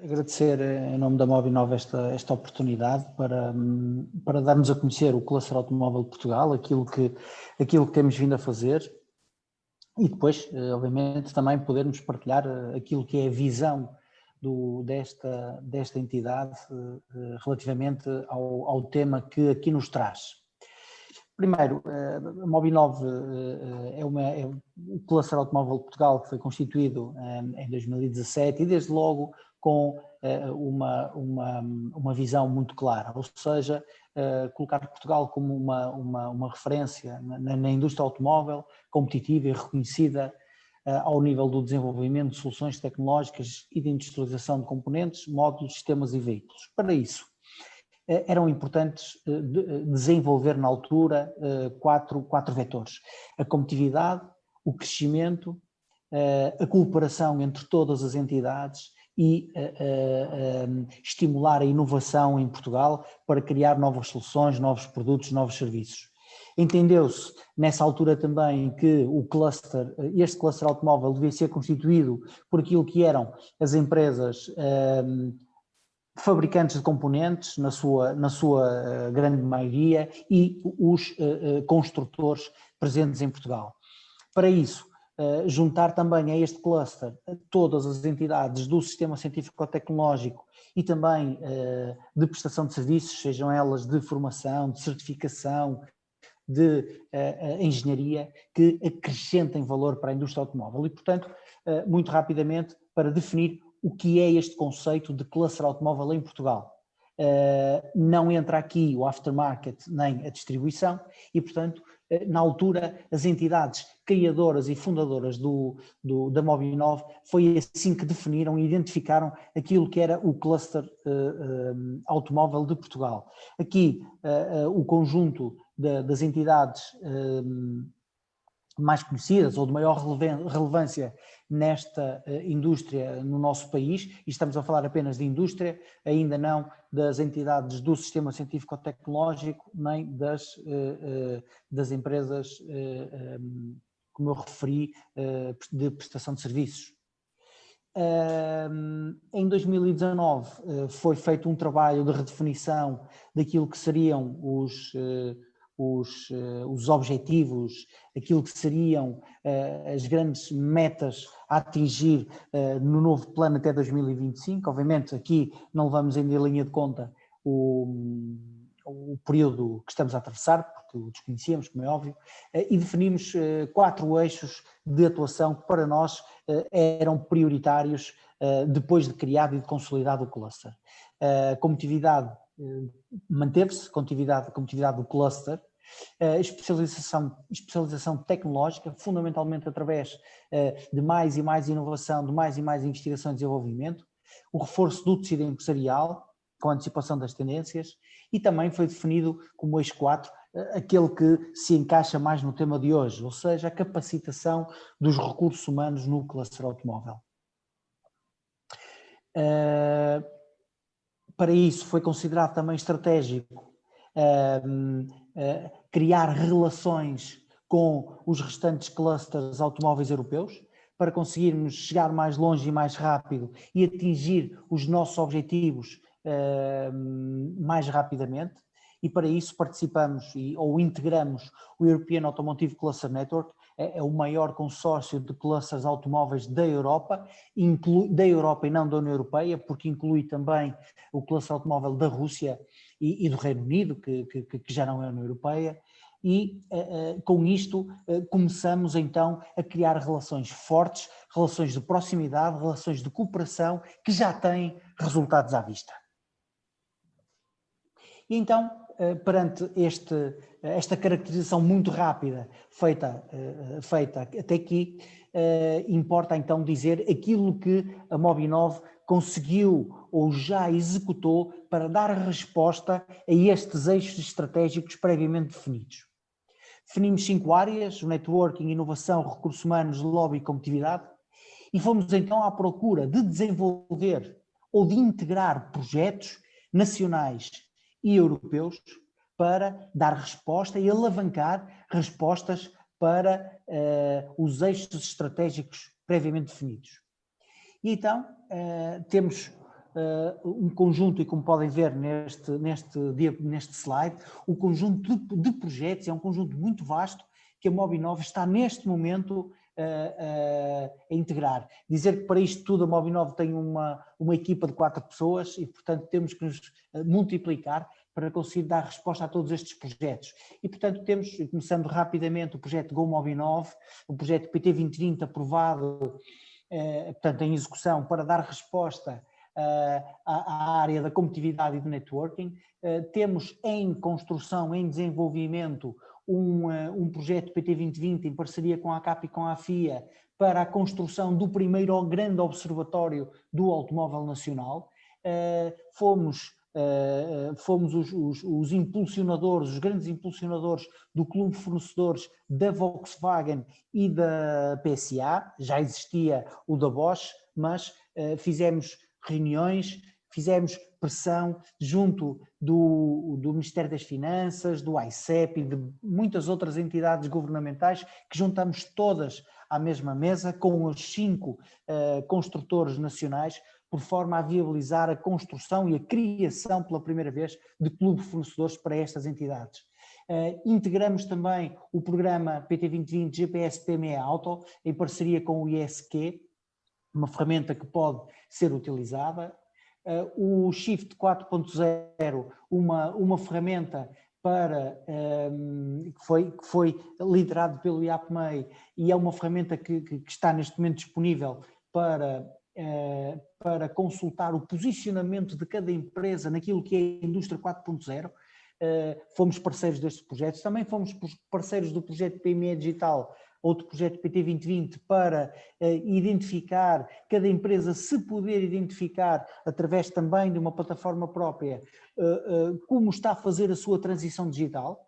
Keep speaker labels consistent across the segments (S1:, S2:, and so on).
S1: Agradecer em nome da Mobinov esta oportunidade para darmos a conhecer o cluster automóvel de Portugal, aquilo que temos vindo a fazer e depois, obviamente, também podermos partilhar aquilo que é a visão desta entidade relativamente ao tema que aqui nos traz. Primeiro, a Mobinov o cluster automóvel de Portugal, que foi constituído em 2017 e desde logo com uma visão muito clara, ou seja, colocar Portugal como uma referência na indústria automóvel, competitiva e reconhecida ao nível do desenvolvimento de soluções tecnológicas e de industrialização de componentes, módulos, sistemas e veículos. Para isso, eram importantes desenvolver na altura quatro vetores: a competitividade, o crescimento, a cooperação entre todas as entidades e estimular a inovação em Portugal para criar novas soluções, novos produtos, novos serviços. Entendeu-se nessa altura também que este cluster automóvel devia ser constituído por aquilo que eram as empresas fabricantes de componentes, na sua grande maioria, e os construtores presentes em Portugal. Para isso, juntar também a este cluster todas as entidades do sistema científico-tecnológico e também de prestação de serviços, sejam elas de formação, de certificação, de engenharia, que acrescentem valor para a indústria automóvel. E, portanto, muito rapidamente, para definir o que é este conceito de cluster automóvel em Portugal. Não entra aqui o aftermarket nem a distribuição e, portanto, na altura, as entidades criadoras e fundadoras da Mobinov foi assim que definiram e identificaram aquilo que era o cluster automóvel de Portugal. Aqui, o conjunto das entidades mais conhecidas ou de maior relevância nesta indústria no nosso país, e estamos a falar apenas de indústria, ainda não das entidades do sistema científico-tecnológico, nem das empresas, como eu referi, de prestação de serviços. Em 2019 foi feito um trabalho de redefinição daquilo que seriam os objetivos, aquilo que seriam as grandes metas a atingir no novo plano até 2025. Obviamente aqui não levamos ainda em linha de conta o período que estamos a atravessar, porque o desconhecíamos, como é óbvio, e definimos 4 eixos de atuação que para nós eram prioritários depois de criado e de consolidado o cluster. A competitividade manteve-se, competitividade do cluster, especialização tecnológica, fundamentalmente através de mais e mais inovação, de mais e mais investigação e desenvolvimento, o reforço do tecido empresarial, com a antecipação das tendências, e também foi definido como eixo 4, aquele que se encaixa mais no tema de hoje, ou seja, a capacitação dos recursos humanos no cluster automóvel. Para isso foi considerado também estratégico criar relações com os restantes clusters automóveis europeus, para conseguirmos chegar mais longe e mais rápido e atingir os nossos objetivos mais rapidamente, e para isso participamos ou integramos o European Automotive Cluster Network, é o maior consórcio de clusters automóveis da Europa e não da União Europeia, porque inclui também o cluster automóvel da Rússia e do Reino Unido, que já não é a União Europeia, e com isto começamos então a criar relações fortes, relações de proximidade, relações de cooperação que já têm resultados à vista. E então, perante esta caracterização muito rápida feita até aqui, importa então dizer aquilo que a Mobinov conseguiu ou já executou para dar resposta a estes eixos estratégicos previamente definidos. Definimos 5 áreas: o networking, inovação, recursos humanos, lobby e competitividade, e fomos então à procura de desenvolver ou de integrar projetos nacionais e europeus para dar resposta e alavancar respostas para os eixos estratégicos previamente definidos. E então temos um conjunto, e como podem ver neste slide, o conjunto de projetos, é um conjunto muito vasto que a Mobinov está neste momento a integrar. Dizer que para isto tudo a Mobinov tem uma equipa de 4 pessoas e, portanto, temos que nos multiplicar para conseguir dar resposta a todos estes projetos. E, portanto, temos, começando rapidamente, o projeto Go Mobinov, o projeto PT 2020 aprovado, portanto, em execução, para dar resposta à área da competitividade e do networking. Temos em construção, em desenvolvimento, um projeto PT 2020 em parceria com a ACAP e com a AFIA para a construção do primeiro grande observatório do automóvel nacional. Fomos os impulsionadores, os grandes impulsionadores do clube de fornecedores da Volkswagen e da PSA. Já existia o da Bosch, mas fizemos reuniões, fizemos pressão junto do Ministério das Finanças, do AICEP e de muitas outras entidades governamentais, que juntamos todas à mesma mesa com os 5 construtores nacionais, por forma a viabilizar a construção e a criação pela primeira vez de clube de fornecedores para estas entidades. Integramos também o programa PT 2020 GPS PME Auto, em parceria com o ISQ, uma ferramenta que pode ser utilizada. O Shift 4.0, uma ferramenta que foi liderado pelo IAPMEI e é uma ferramenta que está neste momento disponível para consultar o posicionamento de cada empresa naquilo que é a indústria 4.0. Fomos parceiros destes projetos, também fomos parceiros do projeto PME Digital, outro projeto PT 2020, para identificar cada empresa, se poder identificar, através também de uma plataforma própria, como está a fazer a sua transição digital.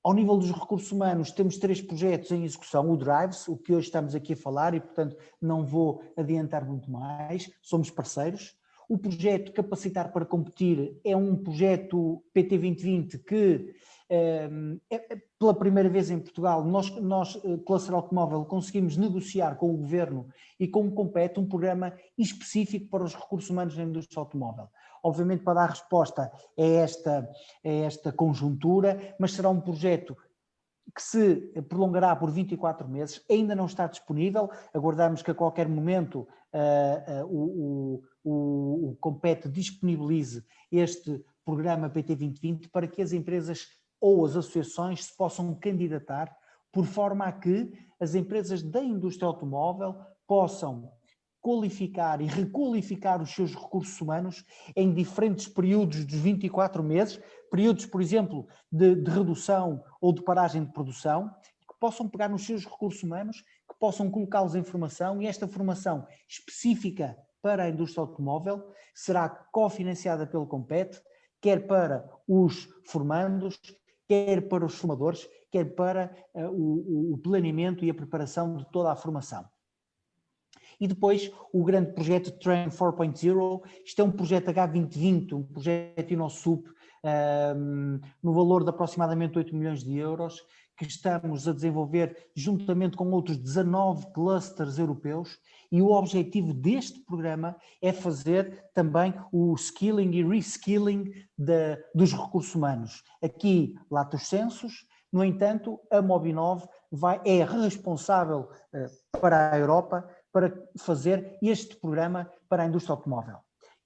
S1: Ao nível dos recursos humanos, temos 3 projetos em execução, o Drives, o que hoje estamos aqui a falar, e portanto não vou adiantar muito mais, somos parceiros. O projeto Capacitar para Competir é um projeto PT 2020 que, pela primeira vez em Portugal, nós, Cluster Automóvel, conseguimos negociar com o Governo e com o Compete um programa específico para os recursos humanos na indústria automóvel. Obviamente para dar resposta a esta conjuntura, mas será um projeto que se prolongará por 24 meses, ainda não está disponível, aguardamos que a qualquer momento o Compete disponibilize este programa PT 2020 para que as empresas ou as associações se possam candidatar, por forma a que as empresas da indústria automóvel possam qualificar e requalificar os seus recursos humanos em diferentes períodos dos 24 meses, períodos, por exemplo, de redução ou de paragem de produção, que possam pegar nos seus recursos humanos, que possam colocá-los em formação, e esta formação específica para a indústria automóvel será cofinanciada pelo Compete, quer para os formandos, quer para os formadores, quer para o planeamento e a preparação de toda a formação. E depois o grande projeto Train 4.0, isto é um projeto H2020, um projeto InnoSup, no valor de aproximadamente 8 milhões de euros, que estamos a desenvolver juntamente com outros 19 clusters europeus, e o objetivo deste programa é fazer também o skilling e reskilling dos recursos humanos. Aqui, lato sensus, no entanto, a Mobinov é responsável para a Europa para fazer este programa para a indústria automóvel.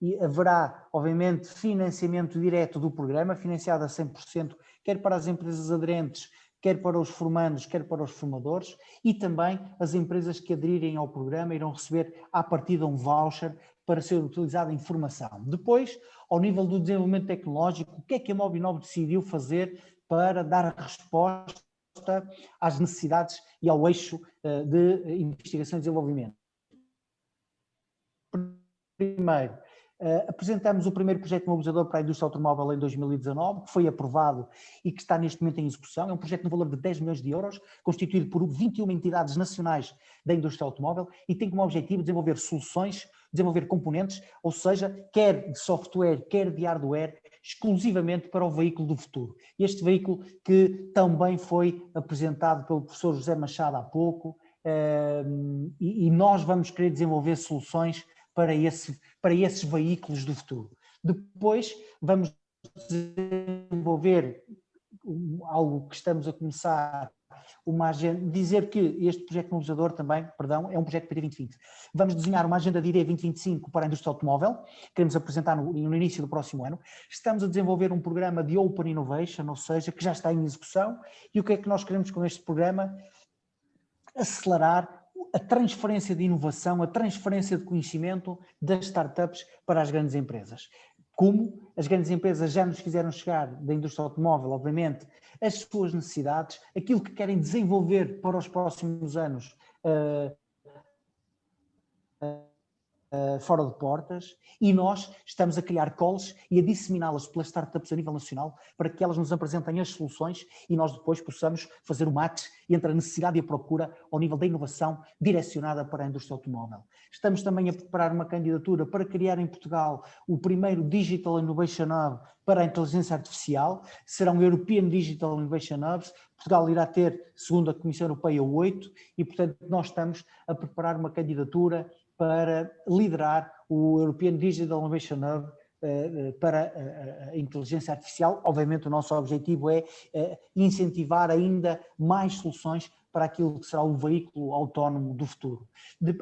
S1: E haverá, obviamente, financiamento direto do programa, financiado a 100%, quer para as empresas aderentes, quer para os formandos, quer para os formadores, e também as empresas que aderirem ao programa irão receber à partida um voucher para ser utilizado em formação. Depois, ao nível do desenvolvimento tecnológico, o que é que a Mobinov decidiu fazer para dar resposta às necessidades e ao eixo de investigação e desenvolvimento? Primeiro, apresentamos o primeiro projeto mobilizador para a indústria automóvel em 2019, que foi aprovado e que está neste momento em execução. É um projeto no valor de 10 milhões de euros, constituído por 21 entidades nacionais da indústria automóvel, e tem como objetivo desenvolver soluções, desenvolver componentes, ou seja, quer de software, quer de hardware, exclusivamente para o veículo do futuro. Este veículo que também foi apresentado pelo professor José Machado há pouco, e nós vamos querer desenvolver soluções para esses veículos do futuro. Depois vamos desenvolver algo que estamos a começar, uma agenda, dizer que este projeto mobilizador também, perdão, é um projeto PT 2020. Vamos desenhar uma agenda de IDE 2025 para a indústria automóvel, queremos apresentar no início do próximo ano. Estamos a desenvolver um programa de Open Innovation, ou seja, que já está em execução, e o que é que nós queremos com este programa? Acelerar a transferência de inovação, a transferência de conhecimento das startups para as grandes empresas. Como as grandes empresas já nos fizeram chegar da indústria automóvel, obviamente, as suas necessidades, aquilo que querem desenvolver para os próximos anos fora de portas, e nós estamos a criar calls e a disseminá-las pelas startups a nível nacional para que elas nos apresentem as soluções e nós depois possamos fazer o match entre a necessidade e a procura ao nível da inovação direcionada para a indústria automóvel. Estamos também a preparar uma candidatura para criar em Portugal o primeiro Digital Innovation Hub para a inteligência artificial. Serão European Digital Innovation Hubs. Portugal irá ter, segundo a Comissão Europeia, 8, e portanto nós estamos a preparar uma candidatura para liderar o European Digital Innovation Hub para a inteligência artificial. Obviamente o nosso objetivo é incentivar ainda mais soluções para aquilo que será o veículo autónomo do futuro.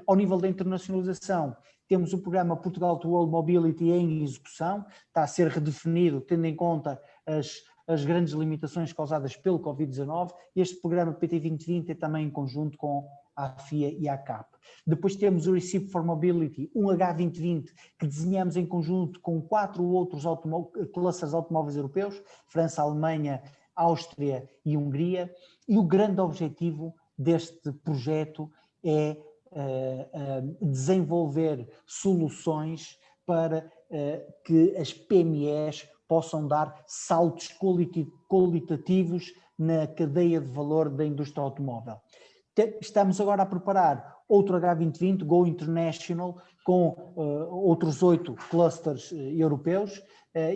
S1: Ao nível da internacionalização, temos o programa Portugal to World Mobility em execução, está a ser redefinido tendo em conta as grandes limitações causadas pelo Covid-19. Este programa PT 2020 é também em conjunto com a FIA e a ACAP. Depois temos o Recipe for Mobility, um H2020, que desenhamos em conjunto com 4 outros clusters automóveis europeus, França, Alemanha, Áustria e Hungria, e o grande objetivo deste projeto é desenvolver soluções para que as PMEs possam dar saltos qualitativos na cadeia de valor da indústria automóvel. Estamos agora a preparar outro H2020, Go International, com outros 8 clusters europeus.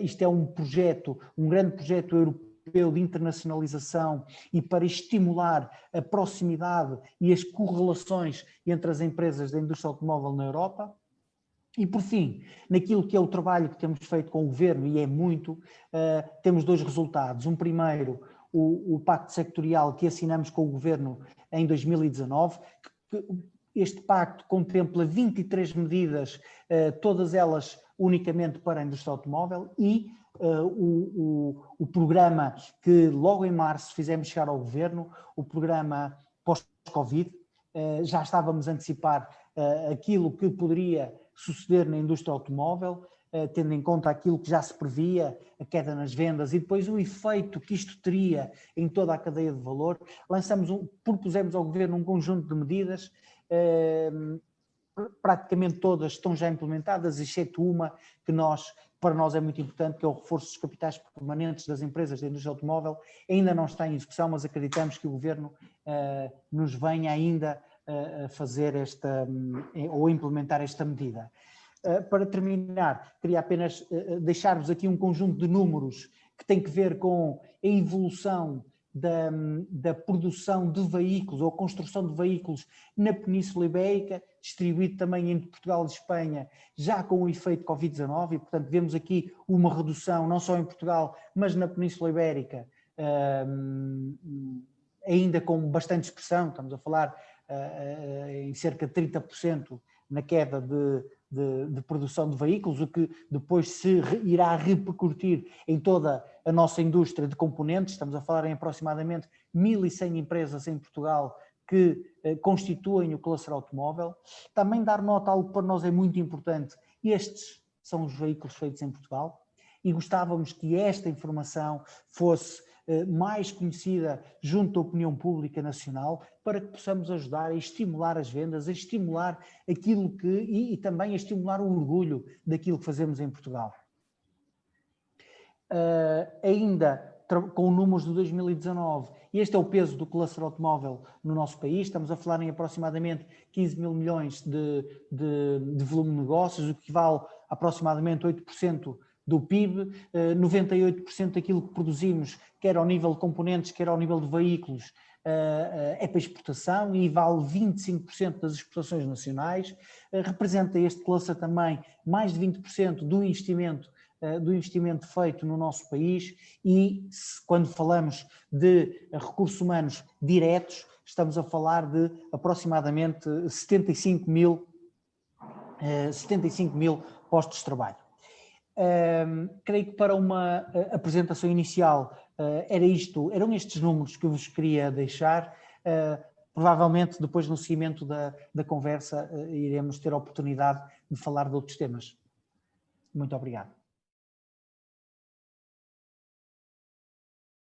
S1: Isto é um projeto, um grande projeto europeu de internacionalização e para estimular a proximidade e as correlações entre as empresas da indústria automóvel na Europa. E por fim, naquilo que é o trabalho que temos feito com o Governo, e é muito, temos 2 resultados. Um primeiro, o pacto sectorial que assinamos com o Governo em 2019, este pacto contempla 23 medidas, todas elas unicamente para a indústria automóvel, e o programa que logo em março fizemos chegar ao Governo, o programa pós-Covid. Já estávamos a antecipar aquilo que poderia suceder na indústria automóvel, tendo em conta aquilo que já se previa, a queda nas vendas e depois o efeito que isto teria em toda a cadeia de valor. Propusemos ao Governo um conjunto de medidas, praticamente todas estão já implementadas, exceto uma que para nós é muito importante, que é o reforço dos capitais permanentes das empresas da indústria automóvel. Ainda não está em execução, mas acreditamos que o Governo nos venha ainda a fazer ou implementar esta medida. Para terminar, queria apenas deixar-vos aqui um conjunto de números que tem que ver com a evolução da produção de veículos ou construção de veículos na Península Ibérica, distribuído também entre Portugal e Espanha, já com o efeito Covid-19, e portanto vemos aqui uma redução não só em Portugal, mas na Península Ibérica, ainda com bastante expressão. Estamos a falar em cerca de 30% na queda de produção de veículos, o que depois se irá repercutir em toda a nossa indústria de componentes. Estamos a falar em aproximadamente 1.100 empresas em Portugal que constituem o cluster automóvel. Também dar nota a algo que para nós é muito importante: estes são os veículos feitos em Portugal, e gostávamos que esta informação fosse mais conhecida junto à opinião pública nacional, para que possamos ajudar a estimular as vendas, a estimular aquilo que, e também a estimular o orgulho daquilo que fazemos em Portugal. Ainda com números de 2019, este é o peso do cluster automóvel no nosso país. Estamos a falar em aproximadamente 15 mil milhões de volume de negócios, o que equivale a aproximadamente 8% do PIB, 98% daquilo que produzimos, quer ao nível de componentes, quer ao nível de veículos, é para exportação e vale 25% das exportações nacionais. Representa este cluster também mais de 20% do investimento feito no nosso país e quando falamos de recursos humanos diretos, estamos a falar de aproximadamente 75 mil postos de trabalho. Creio que para uma apresentação inicial eram estes números que eu vos queria deixar. Provavelmente depois no seguimento da conversa iremos ter a oportunidade de falar de outros temas. Muito obrigado.